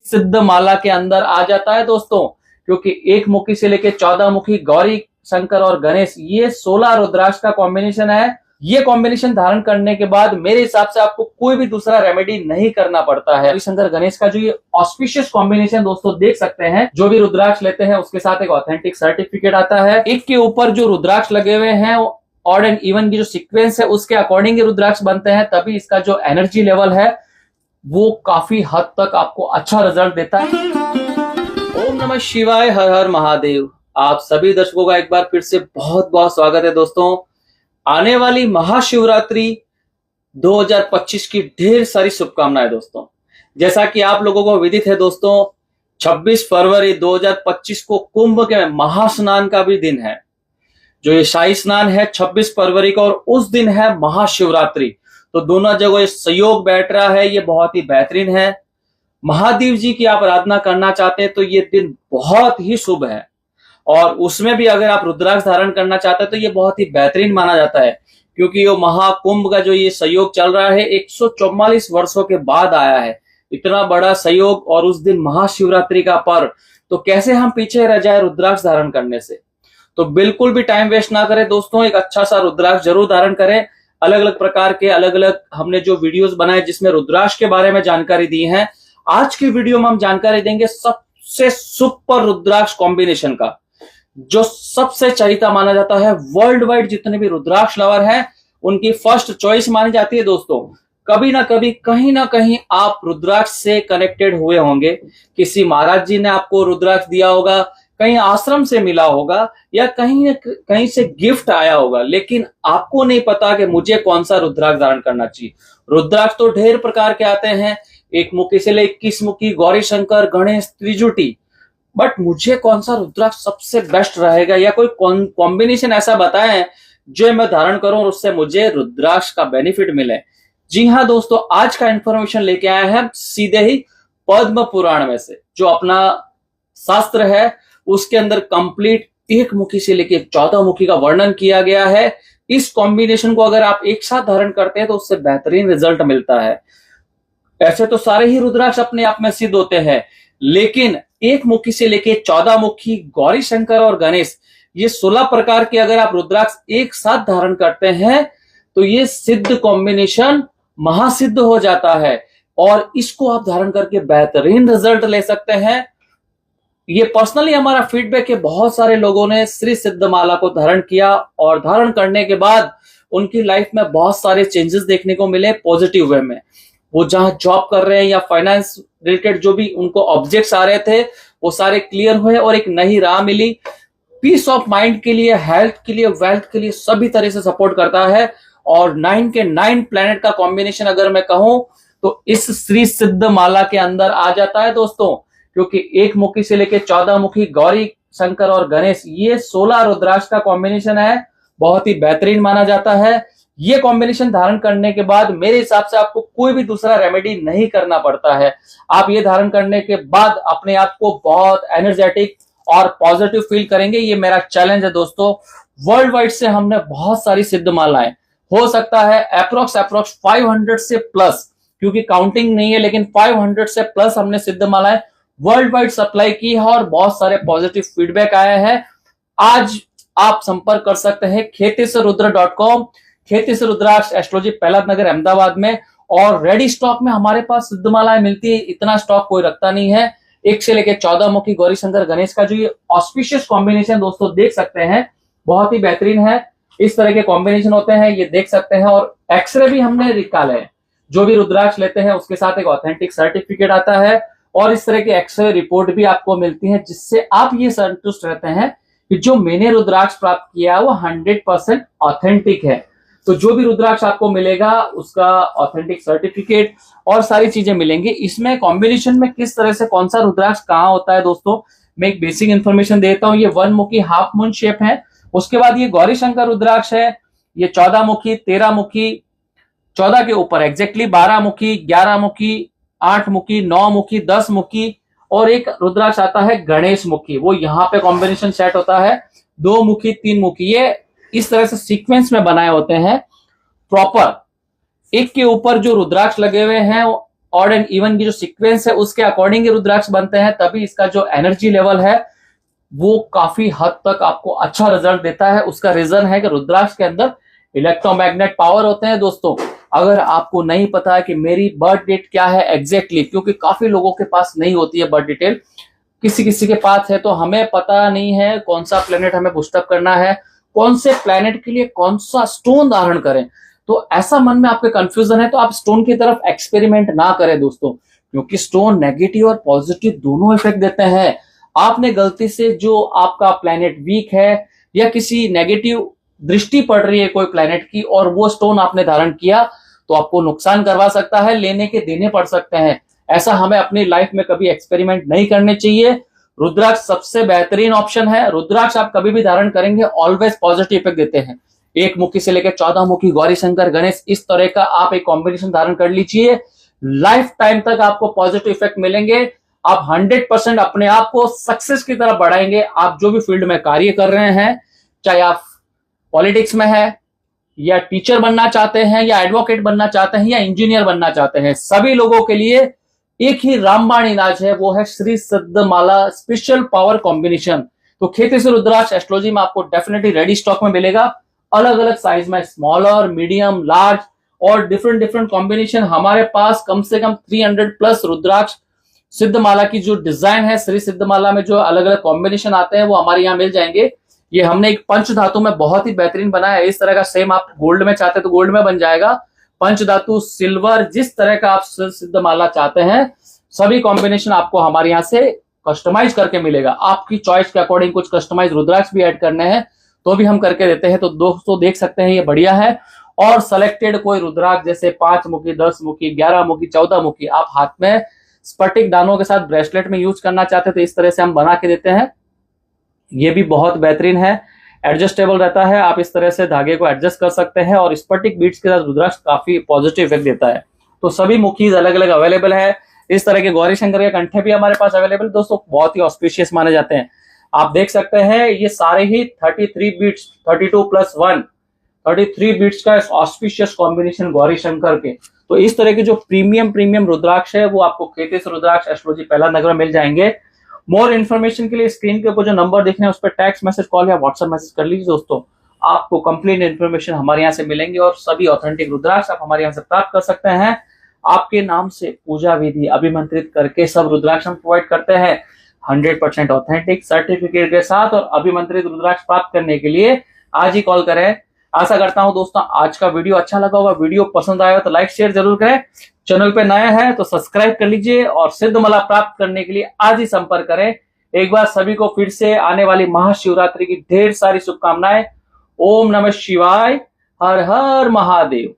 सिद्ध माला के अंदर आ जाता है दोस्तों, क्योंकि एक मुखी से लेके 14 मुखी गौरी शंकर और गणेश, ये 16 रुद्राक्ष का कॉम्बिनेशन है। ये कॉम्बिनेशन धारण करने के बाद मेरे हिसाब से आपको कोई भी दूसरा रेमेडी नहीं करना पड़ता है। शंकर गणेश का जो ये ऑस्पिशियस कॉम्बिनेशन दोस्तों देख सकते हैं, जो भी रुद्राक्ष लेते हैं उसके साथ एक ऑथेंटिक सर्टिफिकेट आता है। एक के ऊपर जो रुद्राक्ष लगे हुए हैं, ऑड एंड इवन की जो सीक्वेंस है उसके अकॉर्डिंग रुद्राक्ष बनते हैं, तभी इसका जो एनर्जी लेवल है वो काफी हद तक आपको अच्छा रिजल्ट देता है। ओम नमः शिवाय, हर हर महादेव। आप सभी दर्शकों का एक बार फिर से बहुत बहुत स्वागत है दोस्तों। आने वाली महाशिवरात्रि 2025 की ढेर सारी शुभकामनाएं दोस्तों। जैसा कि आप लोगों को विदित है दोस्तों, 26 फरवरी 2025 को कुंभ के महास्नान का भी दिन है। जो ये शाही स्नान है 26 फरवरी को, और उस दिन है महाशिवरात्रि। तो दोनों जगह सहयोग बैठ रहा है, ये बहुत ही बेहतरीन है। महादेव जी की आप आराधना करना चाहते हैं तो ये दिन बहुत ही शुभ है, और उसमें भी अगर आप रुद्राक्ष धारण करना चाहते हैं तो ये बहुत ही बेहतरीन माना जाता है, क्योंकि ये महाकुंभ का जो ये सहयोग चल रहा है 144 वर्षों के बाद आया है। इतना बड़ा सहयोग और उस दिन महाशिवरात्रि का पर्व, तो कैसे हम पीछे रह जाए रुद्राक्ष धारण करने से। तो बिल्कुल भी टाइम वेस्ट ना करें दोस्तों, एक अच्छा सा रुद्राक्ष जरूर धारण करें। अलग अलग प्रकार के अलग अलग हमने जो वीडियोस बनाए जिसमें रुद्राक्ष के बारे में जानकारी दी है, आज की वीडियो में हम जानकारी देंगे सबसे सुपर रुद्राक्ष कॉम्बिनेशन का, जो सबसे चहिता माना जाता है। वर्ल्ड वाइड जितने भी रुद्राक्ष लवर हैं उनकी फर्स्ट चॉइस मानी जाती है दोस्तों। कभी ना कभी कहीं ना कहीं आप रुद्राक्ष से कनेक्टेड हुए होंगे। किसी महाराज जी ने आपको रुद्राक्ष दिया होगा, कहीं आश्रम से मिला होगा, या कहीं से गिफ्ट आया होगा, लेकिन आपको नहीं पता कि मुझे कौन सा रुद्राक्ष धारण करना चाहिए। रुद्राक्ष तो ढेर प्रकार के आते हैं, एक मुखी से ले 21 मुखी, गौरी शंकर, गणेश, त्रिजुटी, बट मुझे कौन सा रुद्राक्ष सबसे बेस्ट रहेगा, या कोई कॉम्बिनेशन ऐसा बताएं जो मैं धारण करूं और उससे मुझे रुद्राक्ष का बेनिफिट मिले। जी हाँ दोस्तों, आज का इंफॉर्मेशन लेके आए हैं सीधे ही पद्म पुराण में से, जो अपना शास्त्र है उसके अंदर कंप्लीट एक मुखी से लेके 14 मुखी का वर्णन किया गया है। इस कॉम्बिनेशन को अगर आप एक साथ धारण करते हैं तो उससे बेहतरीन रिजल्ट मिलता है। ऐसे तो सारे ही रुद्राक्ष अपने आप में सिद्ध होते हैं, लेकिन एक मुखी से लेके 14 मुखी, गौरी शंकर और गणेश, ये 16 प्रकार के अगर आप रुद्राक्ष एक साथ धारण करते हैं तो ये सिद्ध कॉम्बिनेशन महासिद्ध हो जाता है, और इसको आप धारण करके बेहतरीन रिजल्ट ले सकते हैं। ये पर्सनली हमारा फीडबैक है, बहुत सारे लोगों ने श्री सिद्ध माला को धारण किया और धारण करने के बाद उनकी लाइफ में बहुत सारे चेंजेस देखने को मिले पॉजिटिव वे में। वो जहां जॉब कर रहे हैं या फाइनेंस रिलेटेड जो भी उनको ऑब्जेक्ट्स आ रहे थे वो सारे क्लियर हुए और एक नई राह मिली। पीस ऑफ माइंड के लिए, हेल्थ के लिए, वेल्थ के लिए सभी तरह से सपोर्ट करता है। और 9 के 9 प्लैनेट का कॉम्बिनेशन अगर मैं कहूं तो इस श्री सिद्ध माला के अंदर आ जाता है दोस्तों, क्योंकि एक मुखी से लेके 14 मुखी, गौरी शंकर और गणेश, ये 16 रुद्राक्ष का कॉम्बिनेशन है। बहुत ही बेहतरीन माना जाता है। ये कॉम्बिनेशन धारण करने के बाद मेरे हिसाब से आपको कोई भी दूसरा रेमेडी नहीं करना पड़ता है। आप ये धारण करने के बाद अपने आप को बहुत एनर्जेटिक और पॉजिटिव फील करेंगे। ये मेरा चैलेंज है दोस्तों। वर्ल्ड वाइड से हमने बहुत सारी सिद्ध मालाएं, हो सकता है अप्रोक्स 500 से प्लस, क्योंकि काउंटिंग नहीं है, लेकिन 500 से प्लस हमने सिद्ध मालाएं वर्ल्ड वाइड सप्लाई की है और बहुत सारे पॉजिटिव फीडबैक आए हैं। आज आप संपर्क कर सकते हैं khetisrudracom, खेतिस रुद्राक्ष एस्ट्रोलॉजी, पहला नगर, अहमदाबाद में, और रेडी स्टॉक में हमारे पास सिद्ध मालाएं मिलती है। इतना स्टॉक कोई रखता नहीं है। एक से लेके 14 मुखी, गौरी शंकर, गणेश का जो ये ऑस्पिशियस कॉम्बिनेशन दोस्तों देख सकते हैं, बहुत ही बेहतरीन है। इस तरह के कॉम्बिनेशन होते हैं, ये देख सकते हैं। और एक्सरे भी हमने निकाले हैं। जो भी रुद्राक्ष लेते हैं उसके साथ एक ऑथेंटिक सर्टिफिकेट आता है, और इस तरह की एक्सरे रिपोर्ट भी आपको मिलती है, जिससे आप ये संतुष्ट रहते हैं कि जो मैंने रुद्राक्ष प्राप्त किया वो 100% ऑथेंटिक है। तो जो भी रुद्राक्ष आपको मिलेगा उसका ऑथेंटिक सर्टिफिकेट और सारी चीजें मिलेंगी। इसमें कॉम्बिनेशन में किस तरह से कौन सा रुद्राक्ष कहाँ होता है दोस्तों, मैं एक बेसिक इंफॉर्मेशन देता हूँ। ये 1 मुखी हाफ मून शेप है। उसके बाद ये गौरी शंकर रुद्राक्ष है, ये 14 मुखी, 13 मुखी, 14 के ऊपर एग्जैक्टली 12 मुखी, 11 मुखी, 8 मुखी, 9 मुखी, 10 मुखी, और एक रुद्राक्ष आता है गणेश मुखी। वो यहाँ पे कॉम्बिनेशन सेट होता है 2 मुखी, 3 मुखी। ये इस तरह से सीक्वेंस में बनाए होते हैं प्रॉपर। एक के ऊपर जो रुद्राक्ष लगे हुए हैं ऑड एंड इवन की जो सीक्वेंस है उसके अकॉर्डिंग ये रुद्राक्ष बनते हैं, तभी इसका जो एनर्जी लेवल है वो काफी हद तक आपको अच्छा रिजल्ट देता है। उसका रीजन है कि रुद्राक्ष के अंदर इलेक्ट्रोमैग्नेट पावर होते हैं। दोस्तों अगर आपको नहीं पता है कि मेरी बर्थ डेट क्या है एग्जैक्टली, क्योंकि काफी लोगों के पास नहीं होती है बर्थ डिटेल, किसी किसी के पास है, तो हमें पता नहीं है कौन सा प्लेनेट हमें पुष्टअप करना है, कौन से प्लेनेट के लिए कौन सा स्टोन धारण करें, तो ऐसा मन में आपके कंफ्यूजन है तो आप स्टोन की तरफ एक्सपेरिमेंट ना करें दोस्तों, क्योंकि स्टोन नेगेटिव और पॉजिटिव दोनों इफेक्ट देते हैं। आपने गलती से जो आपका प्लेनेट वीक है या किसी नेगेटिव दृष्टि पड़ रही है कोई प्लेनेट की और वो स्टोन आपने धारण किया तो आपको नुकसान करवा सकता है, लेने के देने पड़ सकते हैं। ऐसा हमें अपनी लाइफ में कभी एक्सपेरिमेंट नहीं करने चाहिए। रुद्राक्ष सबसे बेहतरीन ऑप्शन है। रुद्राक्ष आप कभी भी धारण करेंगे ऑलवेज पॉजिटिव इफेक्ट देते हैं। एक मुखी से लेकर 14 मुखी, गौरी शंकर, गणेश, इस तरह का आप एक कॉम्बिनेशन धारण कर लीजिए, लाइफ टाइम तक आपको पॉजिटिव इफेक्ट मिलेंगे। आप 100% अपने आप को सक्सेस की तरफ बढ़ाएंगे। आप जो भी फील्ड में कार्य कर रहे हैं, चाहे आप पॉलिटिक्स में है या टीचर बनना चाहते हैं या एडवोकेट बनना चाहते हैं या इंजीनियर बनना चाहते हैं, सभी लोगों के लिए एक ही रामबाण इलाज है, वो है श्री सिद्धमाला स्पेशल पावर कॉम्बिनेशन। तो खेती से रुद्राक्ष एस्ट्रोलॉजी में आपको डेफिनेटली रेडी स्टॉक में मिलेगा, अलग अलग साइज में, स्मॉलर, मीडियम, लार्ज और डिफरेंट डिफरेंट कॉम्बिनेशन। हमारे पास कम से कम 300 प्लस रुद्राक्ष सिद्धमाला की जो डिजाइन है, श्री सिद्धमाला में जो अलग अलग कॉम्बिनेशन आते हैं वो हमारे यहाँ मिल जाएंगे। ये हमने एक पंच धातु में बहुत ही बेहतरीन बनाया है। इस तरह का सेम आप गोल्ड में चाहते हैं तो गोल्ड में बन जाएगा, पंच धातु, सिल्वर, जिस तरह का आप सिद्धमाला चाहते हैं सभी कॉम्बिनेशन आपको हमारे यहाँ से कस्टमाइज करके मिलेगा। आपकी चॉइस के अकॉर्डिंग कुछ कस्टमाइज रुद्राक्ष भी ऐड करने हैं तो भी हम करके देते हैं। तो दोस्तों देख सकते हैं ये बढ़िया है। और सेलेक्टेड कोई रुद्राक्ष जैसे 5 मुखी, 10 मुखी, 11 मुखी, 14 मुखी आप हाथ में स्फटिक दानों के साथ ब्रेसलेट में यूज करना चाहते हैं तो इस तरह से हम बना के देते हैं। ये भी बहुत बेहतरीन है, एडजस्टेबल रहता है, आप इस तरह से धागे को एडजस्ट कर सकते हैं और स्फटिक बीट्स के साथ रुद्राक्ष काफी पॉजिटिव इफेक्ट देता है। तो सभी मुखीज अलग अलग अवेलेबल है। इस तरह के गौरी शंकर के कंठे भी हमारे पास अवेलेबल दोस्तों, बहुत ही ऑस्पिशियस माने जाते हैं। आप देख सकते हैं ये सारे ही 33 बीट्स, 32+1 33 बीट्स का ऑस्पिशियस कॉम्बिनेशन गौरी शंकर के। तो इस तरह के जो प्रीमियम रुद्राक्ष है वो आपको खेती से रुद्राक्ष एस्ट्रोलॉजी पहला नगर में मिल जाएंगे। मोर इन्फॉर्मेशन के लिए स्क्रीन के ऊपर जो नंबर देख रहे हैं उस पर टेक्स्ट मैसेज, कॉल या व्हाट्सएप मैसेज कर लीजिए दोस्तों। आपको कंप्लीट इन्फॉर्मेशन हमारे यहाँ से मिलेंगे और सभी ऑथेंटिक रुद्राक्ष आप हमारे यहाँ से प्राप्त कर सकते हैं। आपके नाम से पूजा विधि अभिमंत्रित करके सब रुद्राक्ष हम प्रोवाइड करते हैं 100% ऑथेंटिक सर्टिफिकेट के साथ। और अभिमंत्रित रुद्राक्ष प्राप्त करने के लिए आज ही कॉल करें। आशा करता हूं दोस्तों आज का वीडियो अच्छा लगा होगा, वीडियो पसंद आया तो लाइक शेयर जरूर करें, चैनल पे नया है तो सब्सक्राइब कर लीजिए और सिद्धमाला प्राप्त करने के लिए आज ही संपर्क करें। एक बार सभी को फिर से आने वाली महाशिवरात्रि की ढेर सारी शुभकामनाएं। ओम नमः शिवाय, हर हर महादेव।